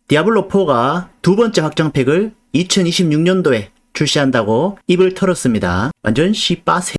디아블로4가 두 번째 확장팩을 2026년도에 출시한다고 입을 털었습니다. 완전 씨빠세.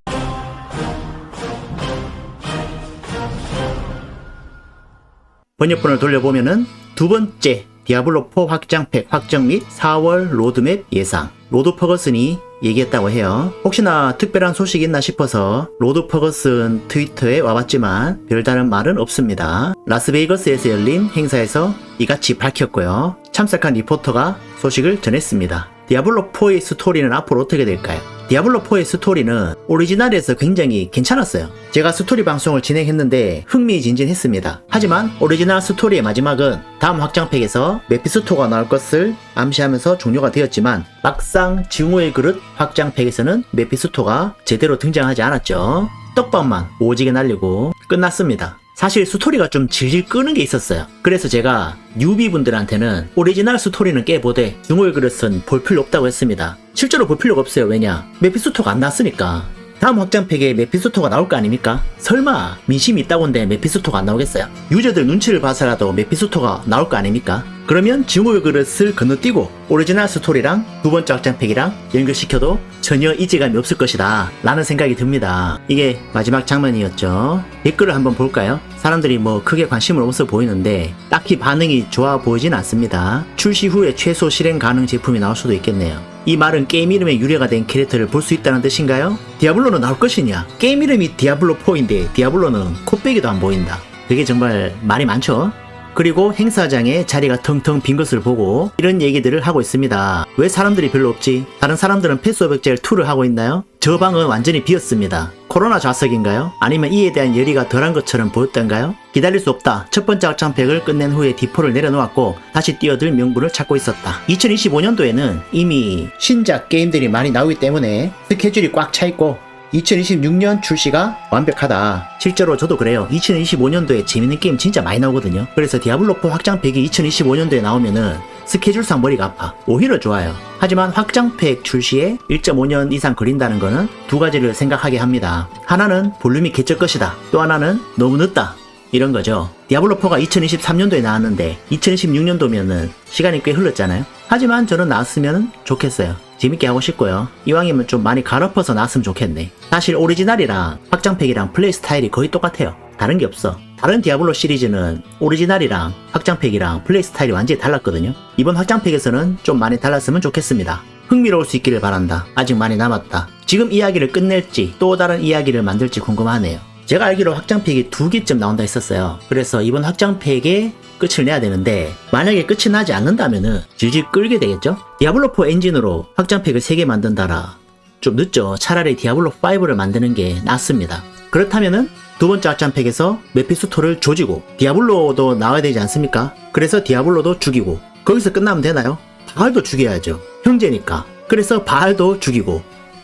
번역본을 돌려보면은 두 번째 디아블로4 확장팩 확정 및 4월 로드맵 예상. 로드 퍼거슨이 얘기했다고 해요. 혹시나 특별한 소식이 있나 싶어서 로드 퍼거슨 트위터에 와봤지만 별다른 말은 없습니다. 라스베이거스에서 열린 행사에서 이같이 밝혔고요. 참석한 리포터가 소식을 전했습니다. 디아블로4의 스토리는 앞으로 어떻게 될까요? 디아블로4의 스토리는 오리지널에서 굉장히 괜찮았어요. 제가 스토리 방송을 진행했는데 흥미진진했습니다. 하지만 오리지널 스토리의 마지막은 다음 확장팩에서 메피스토가 나올 것을 암시하면서 종료가 되었지만 막상 증오의 그릇 확장팩에서는 메피스토가 제대로 등장하지 않았죠. 떡밥만 오지게 날리고 끝났습니다. 사실 스토리가 좀 질질 끄는 게 있었어요. 그래서 제가 뉴비분들한테는 오리지널 스토리는 깨보되 증오의 그릇은 볼 필요 없다고 했습니다. 실제로 볼 필요가 없어요. 왜냐? 메피스토가 안 나왔으니까. 다음 확장팩에 메피스토가 나올 거 아닙니까? 설마 민심이 있다고인데 메피스토가 안 나오겠어요? 유저들 눈치를 봐서라도 메피스토가 나올 거 아닙니까? 그러면 증오의 그릇을 건너뛰고 오리지널 스토리랑 두 번째 확장팩이랑 연결시켜도 전혀 이질감이 없을 것이다 라는 생각이 듭니다. 이게 마지막 장면이었죠. 댓글을 한번 볼까요? 사람들이 뭐 크게 관심을 없어 보이는데 딱히 반응이 좋아 보이진 않습니다. 출시 후에 최소 실행 가능 제품이 나올 수도 있겠네요. 이 말은 게임 이름에 유래가 된 캐릭터를 볼 수 있다는 뜻인가요? 디아블로는 나올 것이냐? 게임 이름이 디아블로4인데 디아블로는 코빼기도 안 보인다. 그게 정말 말이 많죠? 그리고 행사장에 자리가 텅텅 빈 것을 보고 이런 얘기들을 하고 있습니다. 왜 사람들이 별로 없지? 다른 사람들은 패스 오브 엑셀 2를 하고 있나요? 저 방은 완전히 비었습니다. 코로나 좌석인가요? 아니면 이에 대한 열의가 덜한 것처럼 보였던가요? 기다릴 수 없다. 첫 번째 확장팩을 끝낸 후에 디포를 내려놓았고 다시 뛰어들 명분을 찾고 있었다. 2025년도에는 이미 신작 게임들이 많이 나오기 때문에 스케줄이 꽉 차있고 2026년 출시가 완벽하다. 실제로 저도 그래요. 2025년도에 재밌는 게임 진짜 많이 나오거든요. 그래서 디아블로4 확장팩이 2025년도에 나오면은 스케줄상 머리가 아파. 오히려 좋아요. 하지만 확장팩 출시에 1.5년 이상 걸린다는 거는 두 가지를 생각하게 합니다. 하나는 볼륨이 개쩔 것이다. 또 하나는 너무 늦다. 이런 거죠. 디아블로4가 2023년도에 나왔는데 2026년도면은 시간이 꽤 흘렀잖아요. 하지만 저는 나왔으면 좋겠어요. 재밌게 하고 싶고요. 이왕이면 좀 많이 갈아엎어서 나왔으면 좋겠네. 사실 오리지널이랑 확장팩이랑 플레이 스타일이 거의 똑같아요. 다른 게 없어. 다른 디아블로 시리즈는 오리지널이랑 확장팩이랑 플레이 스타일이 완전히 달랐거든요. 이번 확장팩에서는 좀 많이 달랐으면 좋겠습니다. 흥미로울 수 있기를 바란다. 아직 많이 남았다. 지금 이야기를 끝낼지 또 다른 이야기를 만들지 궁금하네요. 제가 알기로 확장팩이 2개쯤 나온다 했었어요. 그래서 이번 확장팩에 끝을 내야 되는데 만약에 끝이 나지 않는다면은 질질 끌게 되겠죠? 디아블로4 엔진으로 확장팩을 3개 만든다라 좀 늦죠. 차라리 디아블로5를 만드는 게 낫습니다. 그렇다면은 두 번째 확장팩에서 메피스토를 조지고 디아블로도 나와야 되지 않습니까? 그래서 디아블로도 죽이고 거기서 끝나면 되나요? 바알도 죽여야죠. 형제니까. 그래서 바알도 죽이고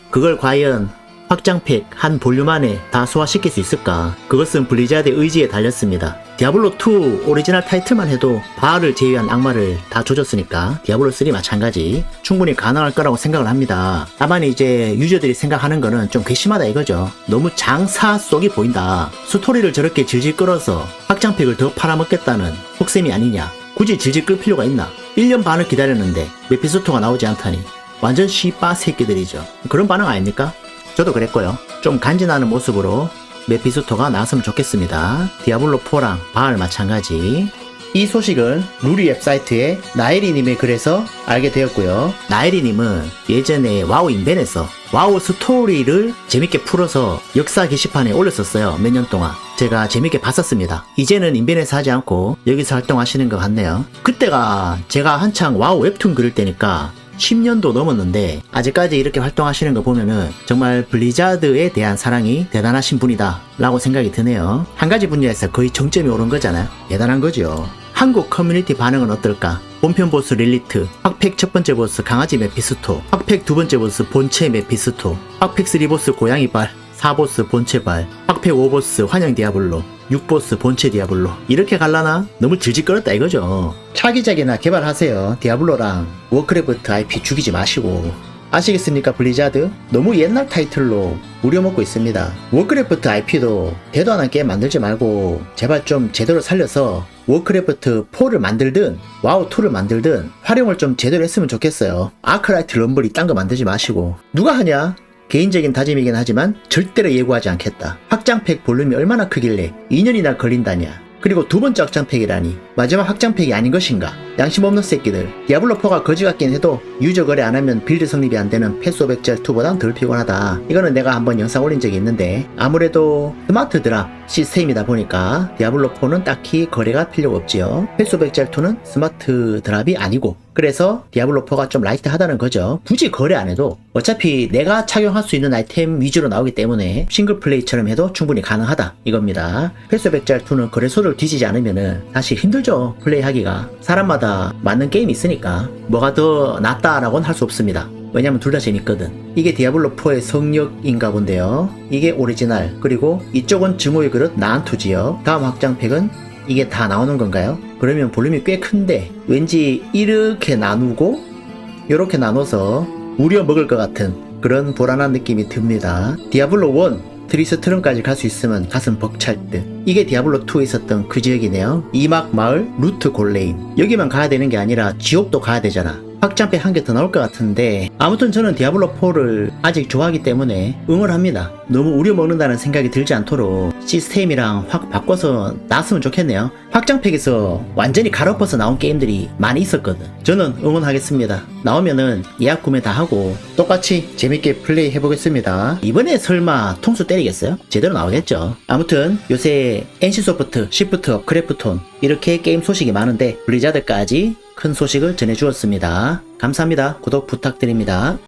그걸 과연 확장팩 한 볼륨 안에 다 소화시킬 수 있을까? 그것은 블리자드의 의지에 달렸습니다. 디아블로2 오리지널 타이틀만 해도 바알을 제외한 악마를 다 조졌으니까 디아블로3 마찬가지 충분히 가능할 거라고 생각을 합니다. 다만 이제 유저들이 생각하는 거는 좀 괘씸하다 이거죠. 너무 장사 속이 보인다. 스토리를 저렇게 질질 끌어서 확장팩을 더 팔아먹겠다는 속셈이 아니냐. 굳이 질질 끌 필요가 있나? 1년 반을 기다렸는데 메피스토가 나오지 않다니 완전 씨빠 새끼들이죠. 그런 반응 아닙니까? 저도 그랬고요. 좀 간지나는 모습으로 메피스토가 나왔으면 좋겠습니다. 디아블로4랑 바알 마찬가지. 이 소식은 루리 웹사이트에 나에리님의 글에서 알게 되었고요. 나에리님은 예전에 와우 인벤에서 와우 스토리를 재밌게 풀어서 역사 게시판에 올렸었어요. 몇 년 동안. 제가 재밌게 봤었습니다. 이제는 인벤에서 하지 않고 여기서 활동하시는 것 같네요. 그때가 제가 한창 와우 웹툰 그릴 때니까 10년도 넘었는데 아직까지 이렇게 활동하시는 거 보면은 정말 블리자드에 대한 사랑이 대단하신 분이다 라고 생각이 드네요. 한 가지 분야에서 거의 정점이 오른 거잖아요. 대단한 거죠. 한국 커뮤니티 반응은 어떨까? 본편 보스 릴리트, 확팩 첫 번째 보스 강아지 메피스토, 확팩 두 번째 보스 본체 메피스토, 확팩 3보스 고양이발, 4보스 본체발, 확팩 5보스 환영 디아블로, 6보스 본체 디아블로. 이렇게 갈라나? 너무 질질 끌었다 이거죠. 차기작이나 개발하세요. 디아블로랑 워크래프트 IP 죽이지 마시고. 아시겠습니까 블리자드? 너무 옛날 타이틀로 우려먹고 있습니다. 워크래프트 IP도 대도 안 한 게임 만들지 말고 제발 좀 제대로 살려서 워크래프트 4를 만들든 와우 2를 만들든 활용을 좀 제대로 했으면 좋겠어요. 아크라이트 럼블 이딴 거 만들지 마시고. 누가 하냐? 개인적인 다짐이긴 하지만 절대로 예고하지 않겠다. 확장팩 볼륨이 얼마나 크길래 2년이나 걸린다냐. 그리고 두 번째 확장팩이라니 마지막 확장팩이 아닌 것인가. 양심 없는 새끼들. 디아블로4가 거지 같긴 해도 유저 거래 안 하면 빌드 성립이 안 되는 패스 오브 엑젤 2보단 덜 피곤하다. 이거는 내가 한번 영상 올린 적이 있는데 아무래도 스마트 드랍 시스템이다 보니까 디아블로4는 딱히 거래가 필요가 없지요. 패스 오브 엑젤 2는 스마트 드랍이 아니고 그래서 디아블로4가 좀 라이트하다는 거죠. 굳이 거래 안 해도 어차피 내가 착용할 수 있는 아이템 위주로 나오기 때문에 싱글 플레이처럼 해도 충분히 가능하다 이겁니다. 패스 오브 엑젤 2는 거래소를 뒤지지 않으면은 사실 힘들죠. 플레이하기가. 사람마다 맞는 게임이 있으니까 뭐가 더 낫다라고는 할 수 없습니다. 왜냐면 둘 다 재밌거든. 이게 디아블로4의 성역인가 본데요. 이게 오리지널, 그리고 이쪽은 증오의 그릇 나한투지요. 다음 확장팩은 이게 다 나오는 건가요? 그러면 볼륨이 꽤 큰데 왠지 이렇게 나누고 이렇게 나눠서 우려 먹을 것 같은 그런 불안한 느낌이 듭니다. 디아블로1 트리스트름까지 갈 수 있으면 가슴 벅찰 듯. 이게 디아블로2에 있었던 그 지역이네요. 이막 마을 루트 골레인. 여기만 가야 되는 게 아니라 지옥도 가야 되잖아. 확장팩 한 개 더 나올 것 같은데 아무튼 저는 디아블로4를 아직 좋아하기 때문에 응원합니다. 너무 우려먹는다는 생각이 들지 않도록 시스템이랑 확 바꿔서 나왔으면 좋겠네요. 확장팩에서 완전히 갈아엎어서 나온 게임들이 많이 있었거든. 저는 응원하겠습니다. 나오면은 예약 구매 다 하고 똑같이 재밌게 플레이 해보겠습니다. 이번에 설마 통수 때리겠어요? 제대로 나오겠죠. 아무튼 요새 NC소프트, 시프트, 크래프톤 이렇게 게임 소식이 많은데 블리자드까지 큰 소식을 전해주었습니다. 감사합니다. 구독 부탁드립니다.